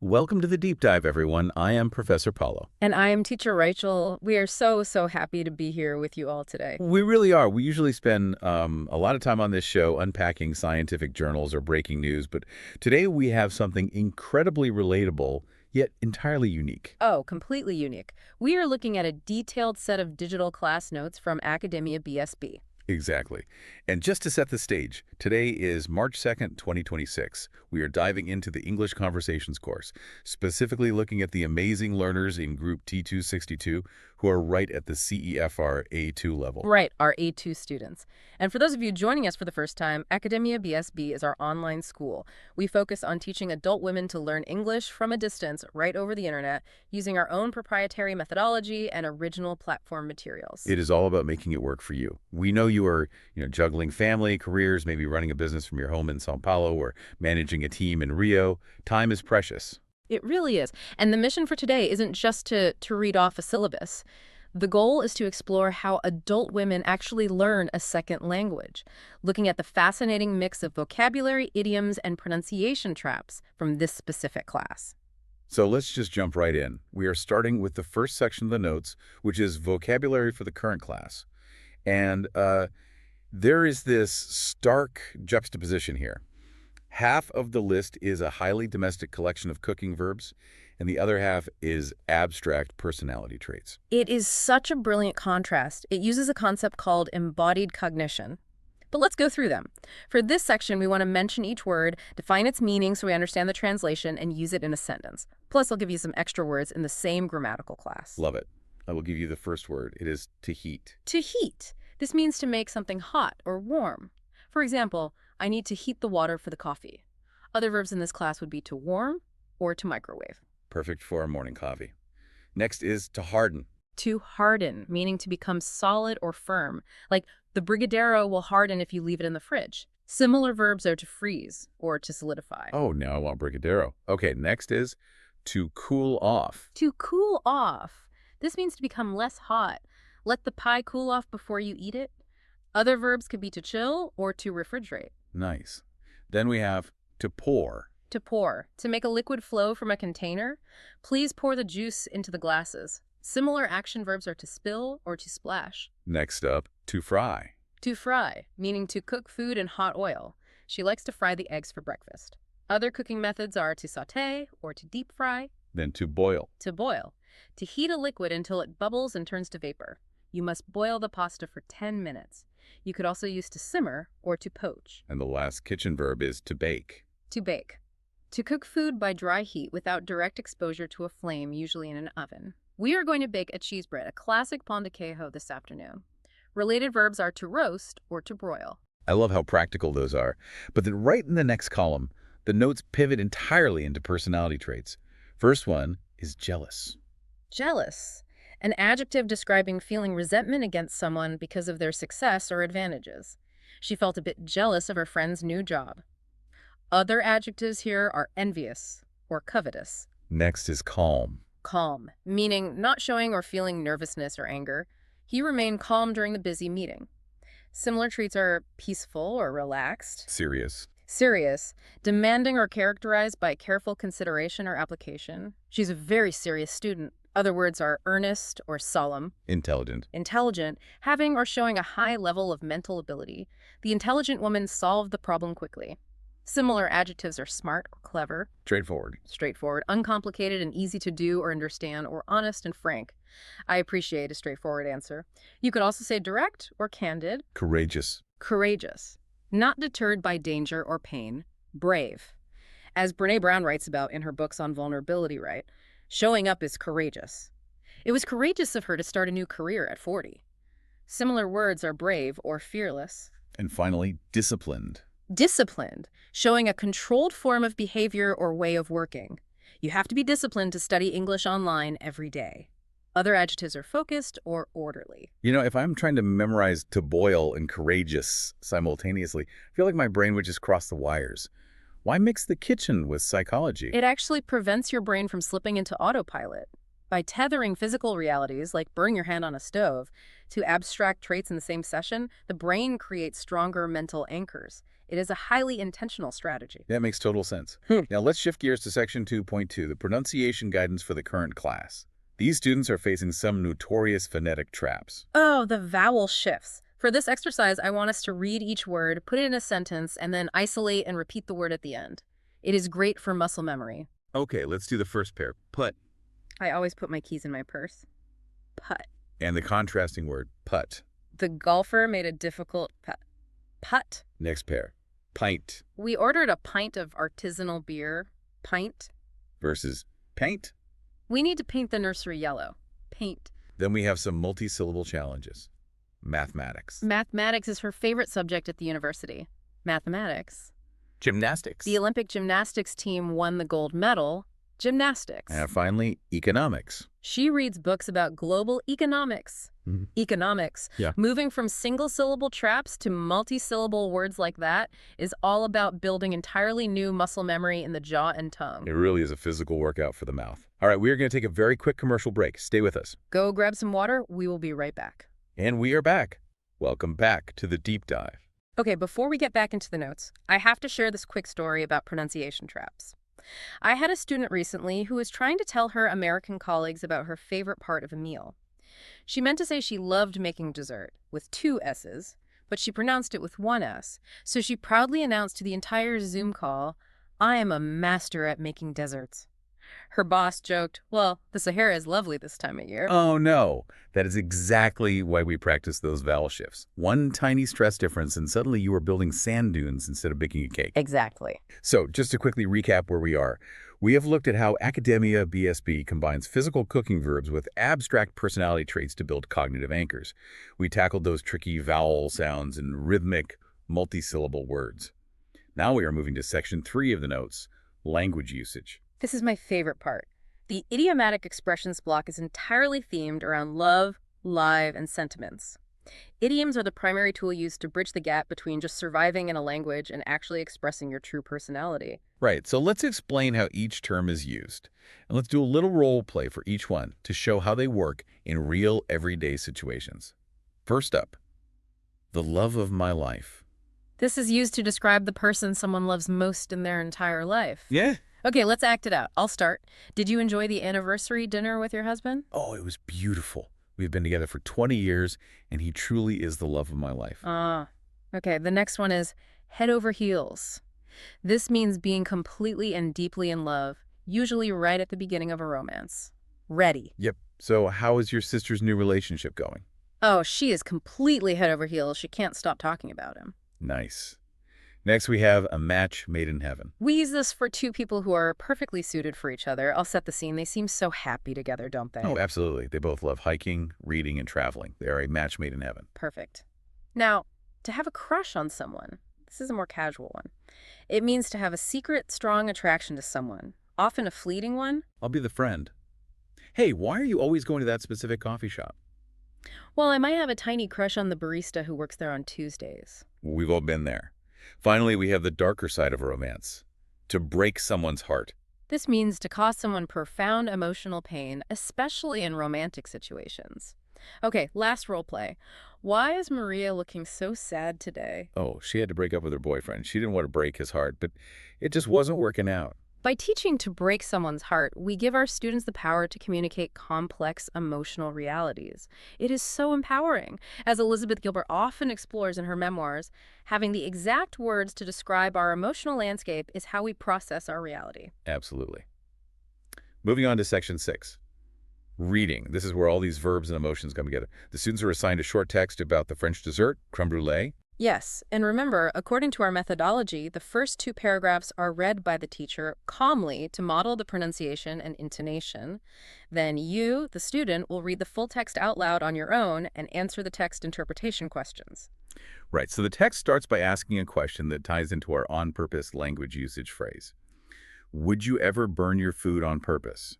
Welcome to the Deep Dive, everyone. I am Professor Paulo. And I am Teacher Rachel. We are so happy to be here with you all today. We really are. We usually spend a lot of time on this show unpacking scientific journals or breaking news, but today we have something incredibly relatable, yet entirely unique. Oh, completely unique. We are looking at a detailed set of digital class notes from AcademiaBSB. Exactly. And just to set the stage, today is March 2nd, 2026. We are diving into the English Conversations course, specifically looking at the amazing learners in Group T262 who are right at the CEFR A2 level. Right, our A2 students. And for those of you joining us for the first time, Academia BSB is our online school. We focus on teaching adult women to learn English from a distance right over the internet using our own proprietary methodology and original platform materials. It is all about making it work for you. We know you are, juggling family, careers, maybe running a business from your home in Sao Paulo or managing a team in Rio. Time is precious. It really is. And the mission for today isn't just to read off a syllabus. The goal is to explore how adult women actually learn a second language, looking at the fascinating mix of vocabulary, idioms, and pronunciation traps from this specific class. So let's just jump right in. We are starting with the first section of the notes, which is vocabulary for the current class. And there is this stark juxtaposition here. Half of the list is a highly domestic collection of cooking verbs, and the other half is abstract personality traits. It is such a brilliant contrast. It uses a concept called embodied cognition. But let's go through them. For this section, we want to mention each word, define its meaning so we understand the translation, and use it in a sentence. Plus, I'll give you some extra words in the same grammatical class. Love it. I will give you the first word. It is to heat. To heat. This means to make something hot or warm. For example, I need to heat the water for the coffee. Other verbs in this class would be to warm or to microwave. Perfect for a morning coffee. Next is to harden. To harden, meaning to become solid or firm. Like, the brigadeiro will harden if you leave it in the fridge. Similar verbs are to freeze or to solidify. Oh, now I want brigadeiro. Okay, next is to cool off. To cool off. This means to become less hot. Let the pie cool off before you eat it. Other verbs could be to chill or to refrigerate. Nice. Then we have to pour. To pour. To make a liquid flow from a container. Please pour the juice into the glasses. Similar action verbs are to spill or to splash. Next up, to fry. To fry, meaning to cook food in hot oil. She likes to fry the eggs for breakfast. Other cooking methods are to sauté or to deep fry. Then to boil. To boil. To heat a liquid until it bubbles and turns to vapor. You must boil the pasta for 10 minutes. You could also use to simmer or to poach. And the last kitchen verb is to bake. To bake. To cook food by dry heat without direct exposure to a flame, usually in an oven. We are going to bake a cheese bread, a classic pan de queijo, this afternoon. Related verbs are to roast or to broil. I love how practical those are. But then right in the next column, the notes pivot entirely into personality traits. First one is jealous. Jealous. An adjective describing feeling resentment against someone because of their success or advantages. She felt a bit jealous of her friend's new job. Other adjectives here are envious or covetous. Next is calm. Calm, meaning not showing or feeling nervousness or anger. He remained calm during the busy meeting. Similar traits are peaceful or relaxed. Serious. Serious, demanding or characterized by careful consideration or application. She's a very serious student. Other words are earnest or solemn. Intelligent. Intelligent, having or showing a high level of mental ability. The intelligent woman solved the problem quickly. Similar adjectives are smart or clever. Straightforward. Straightforward, uncomplicated and easy to do or understand, or honest and frank. I appreciate a straightforward answer. You could also say direct or candid. Courageous. Courageous. Not deterred by danger or pain. Brave. As Brené Brown writes about in her books on vulnerability, right? Showing up is courageous. It was courageous of her to start a new career at 40. Similar words are brave or fearless. And finally, disciplined. Disciplined, showing a controlled form of behavior or way of working. You have to be disciplined to study English online every day. Other adjectives are focused or orderly. If I'm trying to memorize to boil and courageous simultaneously, I feel like my brain would just cross the wires. Why mix the kitchen with psychology? It actually prevents your brain from slipping into autopilot. By tethering physical realities, like burning your hand on a stove, to abstract traits in the same session, the brain creates stronger mental anchors. It is a highly intentional strategy. That makes total sense. Now let's shift gears to section 2.2, the pronunciation guidance for the current class. These students are facing some notorious phonetic traps. Oh, the vowel shifts. For this exercise, I want us to read each word, put it in a sentence, and then isolate and repeat the word at the end. It is great for muscle memory. Okay, let's do the first pair. Put. I always put my keys in my purse. Putt. And the contrasting word, putt. The golfer made a difficult putt. Putt. Next pair. Pint We ordered a pint of artisanal beer. Pint. versus paint. We need to paint the nursery yellow. Paint. Then we have some multi-syllable challenges. Mathematics. Mathematics is her favorite subject at the university. Mathematics. Gymnastics. The Olympic gymnastics team won the gold medal. Gymnastics. And finally, economics. She reads books about global economics. Mhm. Economics. Yeah. Moving from single-syllable traps to multi-syllable words like that is all about building entirely new muscle memory in the jaw and tongue. It really is a physical workout for the mouth. All right, we are going to take a very quick commercial break. Stay with us. Go grab some water. We will be right back. And we are back. Welcome back to the deep dive. Okay, before we get back into the notes, I have to share this quick story about pronunciation traps. I had a student recently who was trying to tell her American colleagues about her favorite part of a meal. She meant to say she loved making dessert, with 2 S's, but she pronounced it with 1 S. So she proudly announced to the entire Zoom call, "I am a master at making desserts." Her boss joked, "Well, the Sahara is lovely this time of year." Oh no, that is exactly why we practice those vowel shifts. One tiny stress difference and suddenly you are building sand dunes instead of baking a cake. Exactly. So just to quickly recap where we are, we have looked at how Academia BSB combines physical cooking verbs with abstract personality traits to build cognitive anchors. We tackled those tricky vowel sounds and rhythmic, multi-syllable words. Now we are moving to section 3 of the notes, language usage. This is my favorite part. The idiomatic expressions block is entirely themed around love, live, and sentiments. Idioms are the primary tool used to bridge the gap between just surviving in a language and actually expressing your true personality. Right, so let's explain how each term is used. And let's do a little role play for each one to show how they work in real everyday situations. First up, the love of my life. This is used to describe the person someone loves most in their entire life. Yeah. Okay, let's act it out. I'll start. Did you enjoy the anniversary dinner with your husband? Oh, it was beautiful. We've been together for 20 years, and he truly is the love of my life. Okay, the next one is head over heels. This means being completely and deeply in love, usually right at the beginning of a romance. Ready. Yep. So how is your sister's new relationship going? Oh, she is completely head over heels. She can't stop talking about him. Nice. Next, we have a match made in heaven. We use this for 2 people who are perfectly suited for each other. I'll set the scene. They seem so happy together, don't they? Oh, absolutely. They both love hiking, reading, and traveling. They are a match made in heaven. Perfect. Now, to have a crush on someone, this is a more casual one. It means to have a secret, strong attraction to someone, often a fleeting one. I'll be the friend. Hey, why are you always going to that specific coffee shop? Well, I might have a tiny crush on the barista who works there on Tuesdays. We've all been there. Finally, we have the darker side of romance. To break someone's heart. This means to cause someone profound emotional pain, especially in romantic situations. Okay, last role play. Why is Maria looking so sad today? Oh, she had to break up with her boyfriend. She didn't want to break his heart, but it just wasn't working out. By teaching to break someone's heart, we give our students the power to communicate complex emotional realities. It is so empowering. As Elizabeth Gilbert often explores in her memoirs, having the exact words to describe our emotional landscape is how we process our reality. Absolutely. Moving on to section 6. Reading. This is where all these verbs and emotions come together. The students are assigned a short text about the French dessert, creme brulee. Yes, and remember, according to our methodology, the first 2 paragraphs are read by the teacher calmly to model the pronunciation and intonation. Then you, the student, will read the full text out loud on your own and answer the text interpretation questions. Right, so the text starts by asking a question that ties into our on-purpose language usage phrase. Would you ever burn your food on purpose?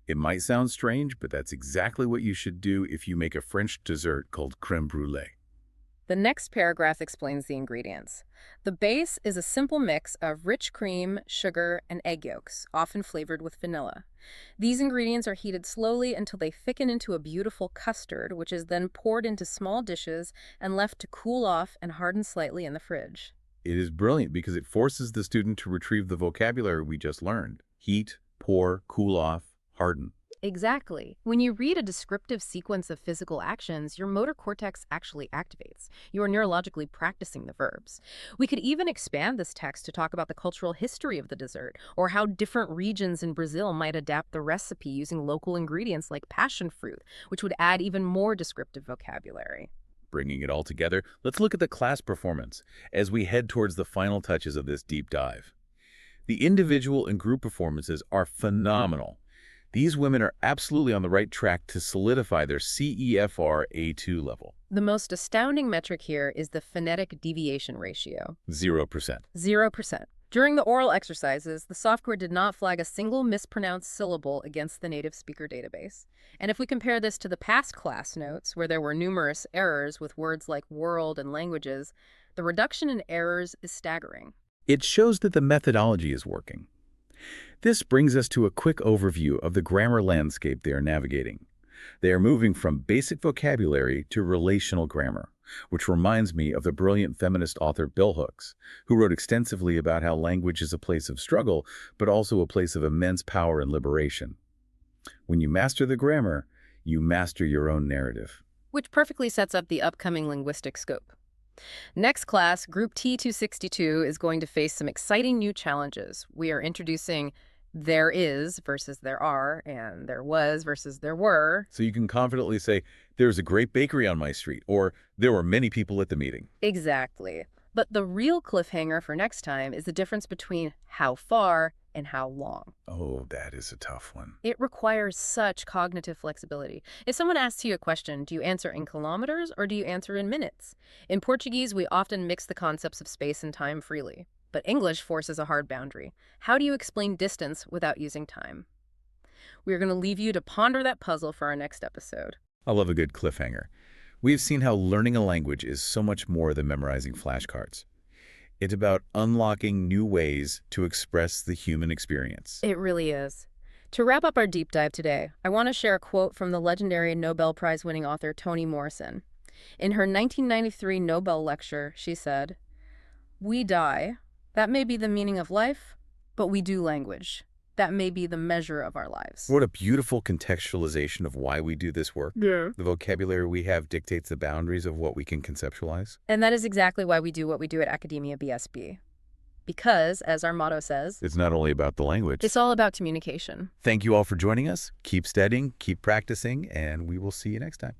It might sound strange, but that's exactly what you should do if you make a French dessert called creme brulee. The next paragraph explains the ingredients. The base is a simple mix of rich cream, sugar, and egg yolks, often flavored with vanilla. These ingredients are heated slowly until they thicken into a beautiful custard, which is then poured into small dishes and left to cool off and harden slightly in the fridge. It is brilliant because it forces the student to retrieve the vocabulary we just learned. Heat, pour, cool off, harden. Exactly. When you read a descriptive sequence of physical actions, your motor cortex actually activates. You are neurologically practicing the verbs. We could even expand this text to talk about the cultural history of the dessert, or how different regions in Brazil might adapt the recipe using local ingredients like passion fruit, which would add even more descriptive vocabulary. Bringing it all together, let's look at the class performance as we head towards the final touches of this deep dive. The individual and group performances are phenomenal. These women are absolutely on the right track to solidify their CEFR A2 level. The most astounding metric here is the phonetic deviation ratio. 0%. 0%. During the oral exercises, the software did not flag a single mispronounced syllable against the native speaker database. And if we compare this to the past class notes, where there were numerous errors with words like world and languages, the reduction in errors is staggering. It shows that the methodology is working. This brings us to a quick overview of the grammar landscape they are navigating. They are moving from basic vocabulary to relational grammar, which reminds me of the brilliant feminist author Bell Hooks, who wrote extensively about how language is a place of struggle, but also a place of immense power and liberation. When you master the grammar, you master your own narrative. Which perfectly sets up the upcoming linguistic scope. Next class, Group T262 is going to face some exciting new challenges. We are introducing there is versus there are, and there was versus there were. So you can confidently say, there's a great bakery on my street, or there were many people at the meeting. Exactly. But the real cliffhanger for next time is the difference between how far and how long. Oh, that is a tough one. It requires such cognitive flexibility. If someone asks you a question, do you answer in kilometers or do you answer in minutes? In Portuguese, we often mix the concepts of space and time freely. But English forces a hard boundary. How do you explain distance without using time? We're going to leave you to ponder that puzzle for our next episode. I love a good cliffhanger. We have seen how learning a language is so much more than memorizing flashcards. It's about unlocking new ways to express the human experience. It really is. To wrap up our deep dive today, I want to share a quote from the legendary Nobel Prize-winning author Toni Morrison. In her 1993 Nobel lecture, she said, "We die. That may be the meaning of life, but we do language. That may be the measure of our lives." What a beautiful contextualization of why we do this work. Yeah. The vocabulary we have dictates the boundaries of what we can conceptualize. And that is exactly why we do what we do at Academia BSB. Because, as our motto says, It's not only about the language. it's all about communication. Thank you all for joining us. Keep studying, keep practicing, and we will see you next time.